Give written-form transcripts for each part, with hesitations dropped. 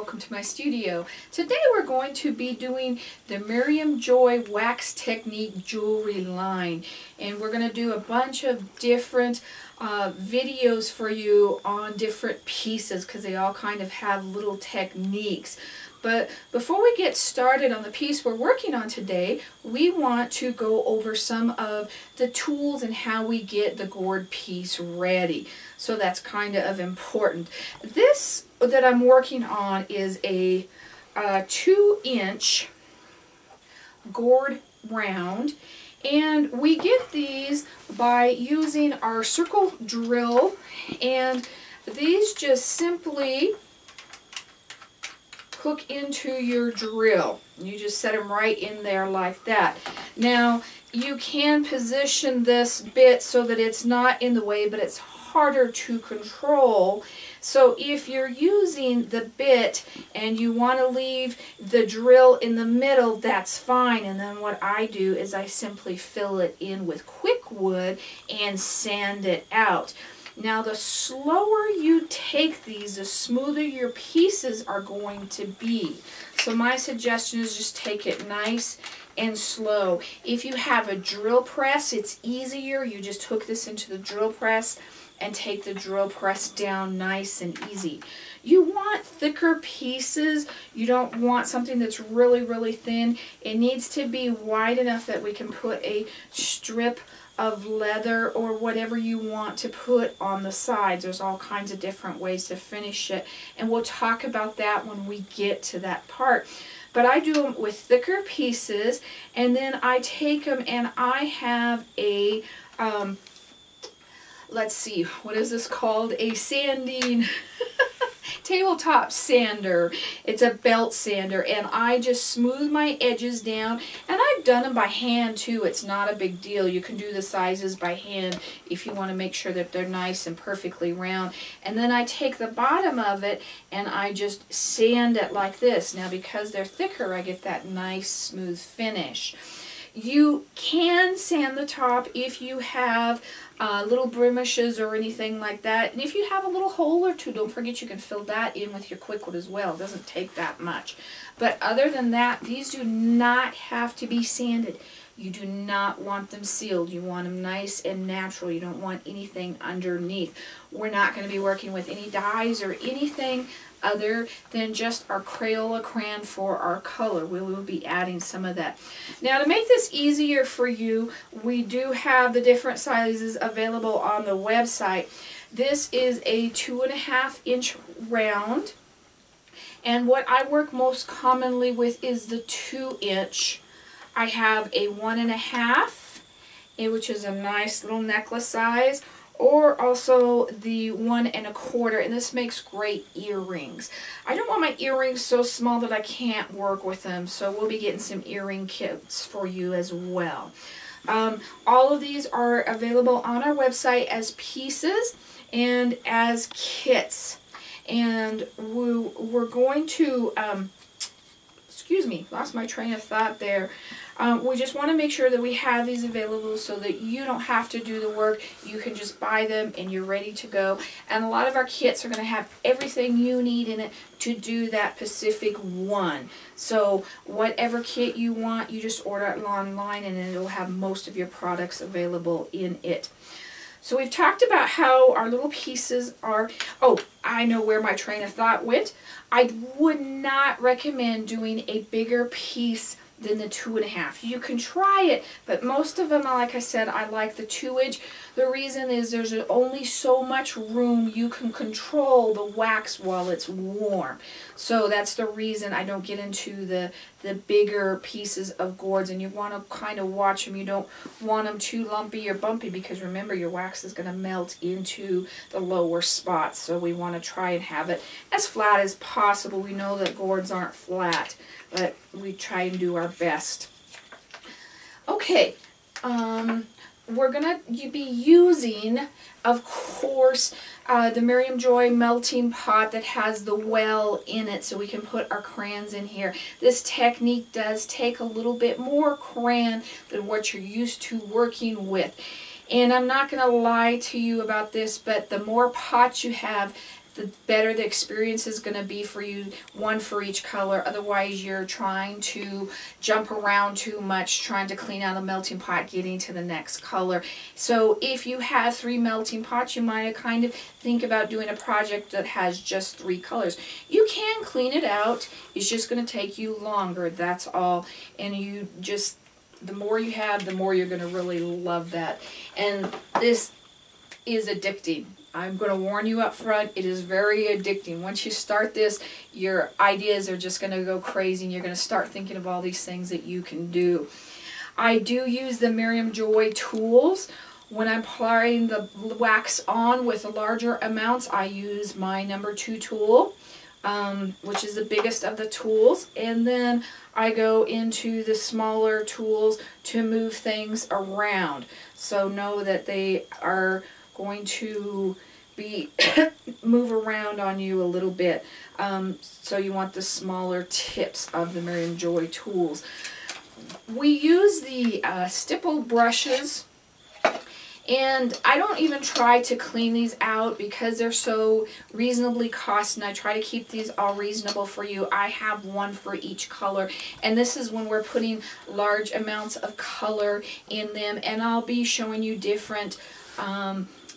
welcome to my studio. Today we're going to be doing the Miriam Joy Wax Technique jewelry line, and we're going to do a bunch of different videos for you on different pieces because they all kind of have little techniques. But before we get started on the piece we're working on today, we want to go over some of the tools and how we get the gourd piece ready. So that's kind of important. This that I'm working on is a 2-inch gourd round, and we get these by using our circle drill, and these just simply hook into your drill. You just set them right in there like that. Now you can position this bit so that it's not in the way, but it's harder to control. So if you're using the bit and you want to leave the drill in the middle, that's fine. And then what I do is I simply fill it in with quick wood and sand it out. Now the slower you take these, the smoother your pieces are going to be. So my suggestion is just take it nice and slow. If you have a drill press, it's easier. You just hook this into the drill press and take the drill press down nice and easy. You want thicker pieces. You don't want something that's really, really thin. It needs to be wide enough that we can put a strip of leather or whatever you want to put on the sides. There's all kinds of different ways to finish it, and we'll talk about that when we get to that part. But I do them with thicker pieces, and then I take them and I have a let's see, what is this called? A sanding tabletop sander. It's a belt sander, and I just smooth my edges down, and I've done them by hand too. It's not a big deal. You can do the sizes by hand if you want to make sure that they're nice and perfectly round. And then I take the bottom of it and I just sand it like this. Now because they're thicker, I get that nice smooth finish. You can sand the top if you have little blemishes or anything like that. And if you have a little hole or two, don't forget you can fill that in with your quick wood as well. It doesn't take that much. But other than that, these do not have to be sanded. You do not want them sealed. You want them nice and natural. You don't want anything underneath. We're not going to be working with any dyes or anything other than just our Crayola crayon for our color. We will be adding some of that. Now to make this easier for you, we do have the different sizes available on the website. This is a 2.5-inch round, and what I work most commonly with is the 2-inch. I have a 1.5, which is a nice little necklace size, or also the 1.25, and this makes great earrings. I don't want my earrings so small that I can't work with them, so we'll be getting some earring kits for you as well. All of these are available on our website as pieces and as kits, and we're going to excuse me, lost my train of thought there. We just want to make sure that we have these available so that you don't have to do the work. You can just buy them and you're ready to go. And a lot of our kits are going to have everything you need in it to do that specific one. So whatever kit you want, you just order it online and it'll have most of your products available in it. So we've talked about how our little pieces are. Oh, I know where my train of thought went. I would not recommend doing a bigger piece than the 2.5. You can try it, but most of them, like I said, I like the 2-inch. The reason is there's only so much room you can control the wax while it's warm. So that's the reason I don't get into the bigger pieces of gourds, and you want to kind of watch them. You don't want them too lumpy or bumpy, because remember, your wax is going to melt into the lower spots. So we want to try and have it as flat as possible. We know that gourds aren't flat, but we try and do our best. Okay, we're going to be using, of course, the Miriam Joy melting pot that has the well in it, so we can put our crayons in here. This technique does take a little bit more crayon than what you're used to working with. And I'm not going to lie to you about this, but the more pots you have, the better the experience is going to be for you, one for each color. Otherwise, you're trying to jump around too much, trying to clean out a melting pot, getting to the next color. So if you have 3 melting pots, you might kind of think about doing a project that has just 3 colors. You can clean it out. It's just going to take you longer, that's all. And you just, the more you have, the more you're going to really love that. And this is addicting. I'm going to warn you up front, it is very addicting. Once you start this, your ideas are just going to go crazy and you're going to start thinking of all these things that you can do. I do use the Miriam Joy tools. When I'm applying the wax on with larger amounts, I use my number 2 tool, which is the biggest of the tools. And then I go into the smaller tools to move things around. So know that they are going to be move around on you a little bit. So you want the smaller tips of the Miriam Joy tools. We use the stipple brushes, and I don't even try to clean these out because they're so reasonably cost, and I try to keep these all reasonable for you. I have one for each color, and this is when we're putting large amounts of color in them, and I'll be showing you different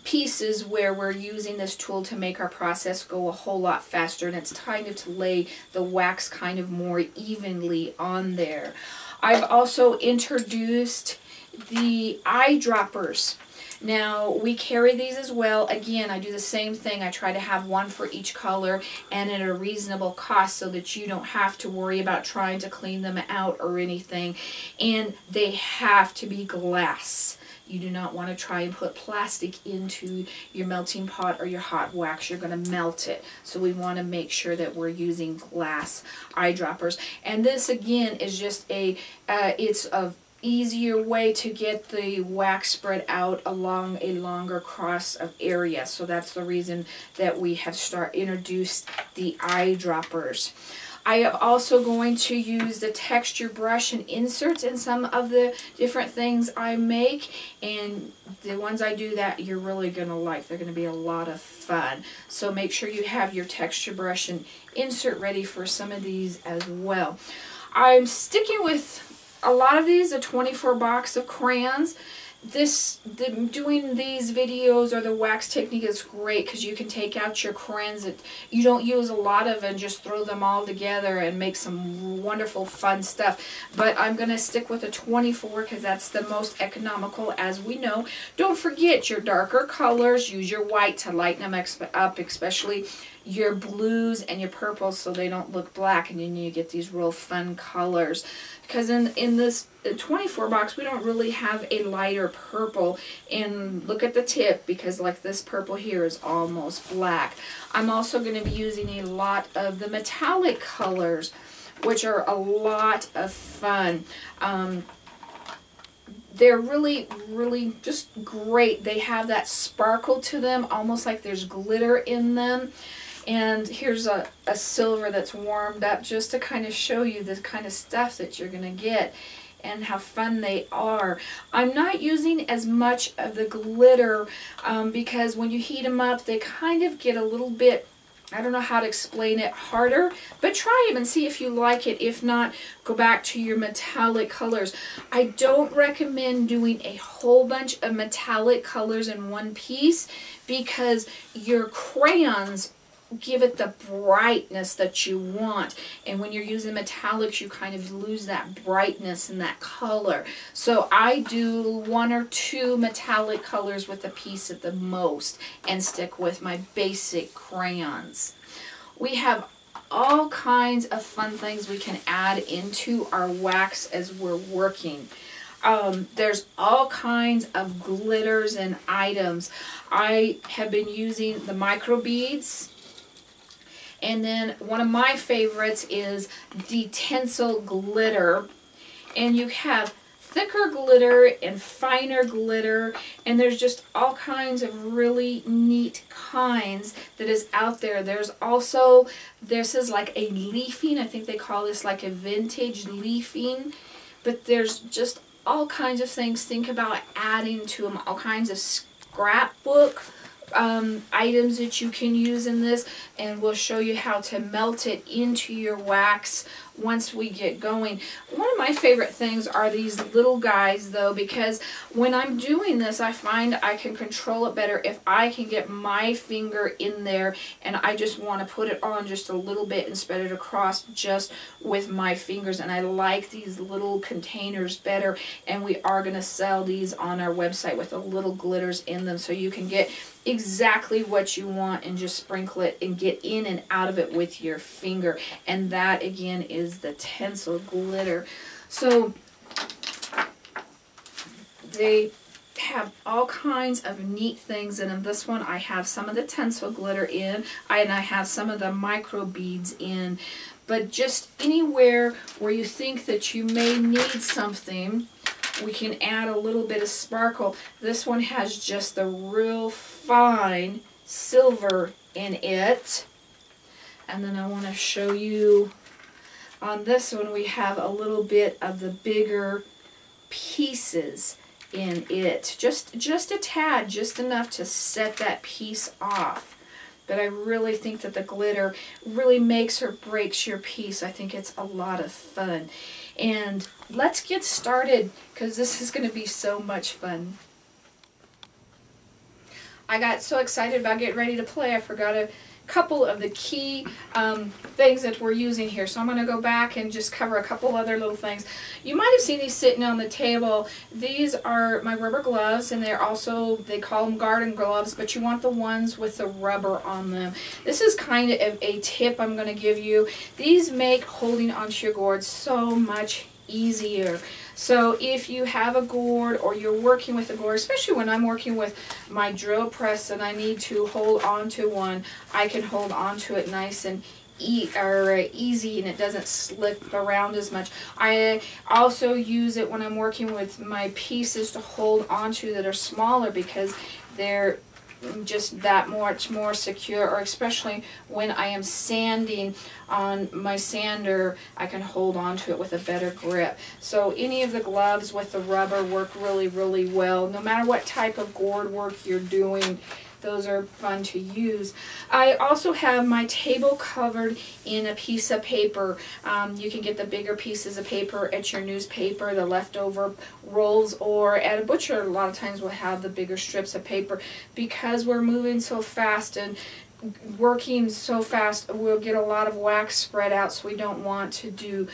pieces where we're using this tool to make our process go a whole lot faster, and it's kind of to lay the wax kind of more evenly on there. I've also introduced the eyedroppers. Now, we carry these as well. Again, I do the same thing. I try to have one for each color and at a reasonable cost so that you don't have to worry about trying to clean them out or anything. And they have to be glass. You do not want to try and put plastic into your melting pot or your hot wax. You're going to melt it. So we want to make sure that we're using glass eyedroppers. And this, again, is just it's a easier way to get the wax spread out along a longer cross of area. So that's the reason that we have introduced the eyedroppers. I am also going to use the texture brush and inserts in some of the different things I make, and the ones I do that you're really going to like. They're going to be a lot of fun. So make sure you have your texture brush and insert ready for some of these as well. I'm sticking with a lot of these, a 24 box of crayons. Doing these videos or the wax technique is great because you can take out your crayons that you don't use a lot of and just throw them all together and make some wonderful fun stuff. But I'm going to stick with a 24 because that's the most economical, as we know. Don't forget your darker colors. Use your white to lighten them up, especially your blues and your purples so they don't look black, and then you get these real fun colors. Because in this 24 box, we don't really have a lighter purple. And look at the tip, because like this purple here is almost black. I'm also going to be using a lot of the metallic colors, which are a lot of fun. They're really, really just great. They have that sparkle to them, almost like there's glitter in them. And here's a silver that's warmed up just to kind of show you the kind of stuff that you're going to get and how fun they are. I'm not using as much of the glitter because when you heat them up, they kind of get a little bit, I don't know how to explain it, harder. But try them and see if you like it. If not, go back to your metallic colors. I don't recommend doing a whole bunch of metallic colors in one piece because your crayons give it the brightness that you want, and when you're using metallics you kind of lose that brightness and that color. So I do 1 or 2 metallic colors with a piece at the most and stick with my basic crayons. We have all kinds of fun things we can add into our wax as we're working. There's all kinds of glitters and items. I have been using the micro beads. And then one of my favorites is the tinsel glitter. And you have thicker glitter and finer glitter. And there's just all kinds of really neat kinds that is out there. There's also, this is like a leafing. I think they call this like a vintage leafing. But there's just all kinds of things. Think about adding to them. All kinds of scrapbook items that you can use in this, and we'll show you how to melt it into your wax once we get going. One of my favorite things are these little guys though, because when I'm doing this I find I can control it better if I can get my finger in there and I just want to put it on just a little bit and spread it across just with my fingers. And I like these little containers better, and we are going to sell these on our website with the little glitters in them, so you can get exactly what you want and just sprinkle it and get in and out of it with your finger. And that again is the Tencel glitter. So they have all kinds of neat things in them. This one I have some of the Tencel glitter in, and I have some of the micro beads in. But just anywhere where you think that you may need something, we can add a little bit of sparkle. This one has just the real fine silver in it. And then I want to show you on this one we have a little bit of the bigger pieces in it. Just a tad, just enough to set that piece off. But I really think that the glitter really makes or breaks your piece. I think it's a lot of fun. And let's get started, because this is going to be so much fun. I got so excited about getting ready to play, I forgot a couple of the key things that we're using here. So I'm going to go back and just cover a couple other little things. You might have seen these sitting on the table. These are my rubber gloves, and they're also, they call them garden gloves, but you want the ones with the rubber on them. This is kind of a tip I'm going to give you. These make holding onto your gourd so much easier. So if you have a gourd or you're working with a gourd, especially when I'm working with my drill press and I need to hold on to one, I can hold on to it nice and easy, and it doesn't slip around as much. I also use it when I'm working with my pieces to hold onto that are smaller, because they're just that much more secure, or especially when I am sanding on my sander, I can hold on to it with a better grip. So any of the gloves with the rubber work really, really well. No matter what type of gourd work you're doing, those are fun to use. I also have my table covered in a piece of paper. You can get the bigger pieces of paper at your newspaper, the leftover rolls, or at a butcher a lot of times we'll have the bigger strips of paper. Because we're moving so fast and working so fast, we'll get a lot of wax spread out, so we don't want to do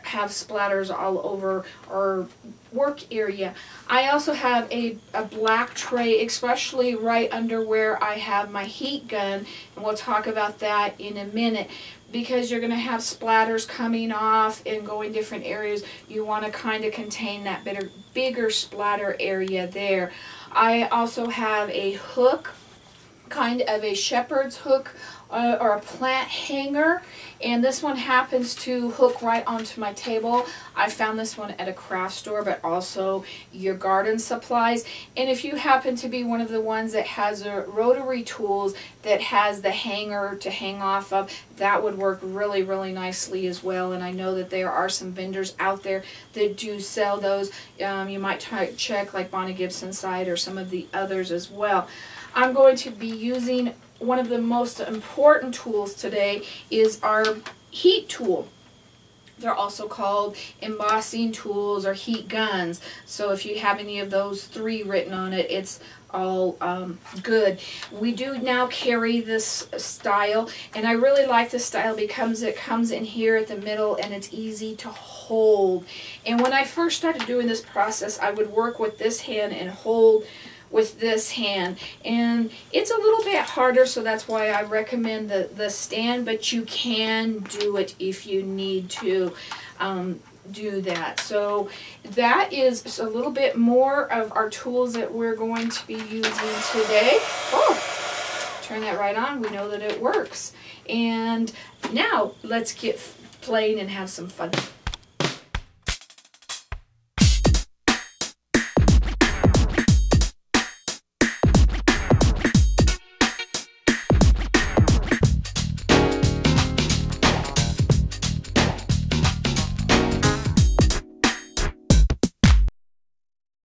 have splatters all over our work area. I also have a black tray, especially right under where I have my heat gun, and we'll talk about that in a minute. Because you're going to have splatters coming off and going different areas, you want to kind of contain that bigger splatter area there. I also have a hook, kind of a shepherd's hook or a plant hanger, and this one happens to hook right onto my table. I found this one at a craft store, but also your garden supplies. And if you happen to be one of the ones that has a rotary tools that has the hanger to hang off of, that would work really, really nicely as well. And I know that there are some vendors out there that do sell those. You might check like Bonnie Gibson's site or some of the others as well. I'm going to be using one of the most important tools today is our heat tool. They're also called embossing tools or heat guns. So if you have any of those three written on it, it's all good. We do now carry this style, and I really like this style because it comes in here at the middle and it's easy to hold. And when I first started doing this process, I would work with this hand and hold with this hand, and it's a little bit harder, so that's why I recommend the stand, but you can do it if you need to do that. So that is a little bit more of our tools that we're going to be using today. Oh, turn that right on. We know that it works. And now let's get playing and have some fun.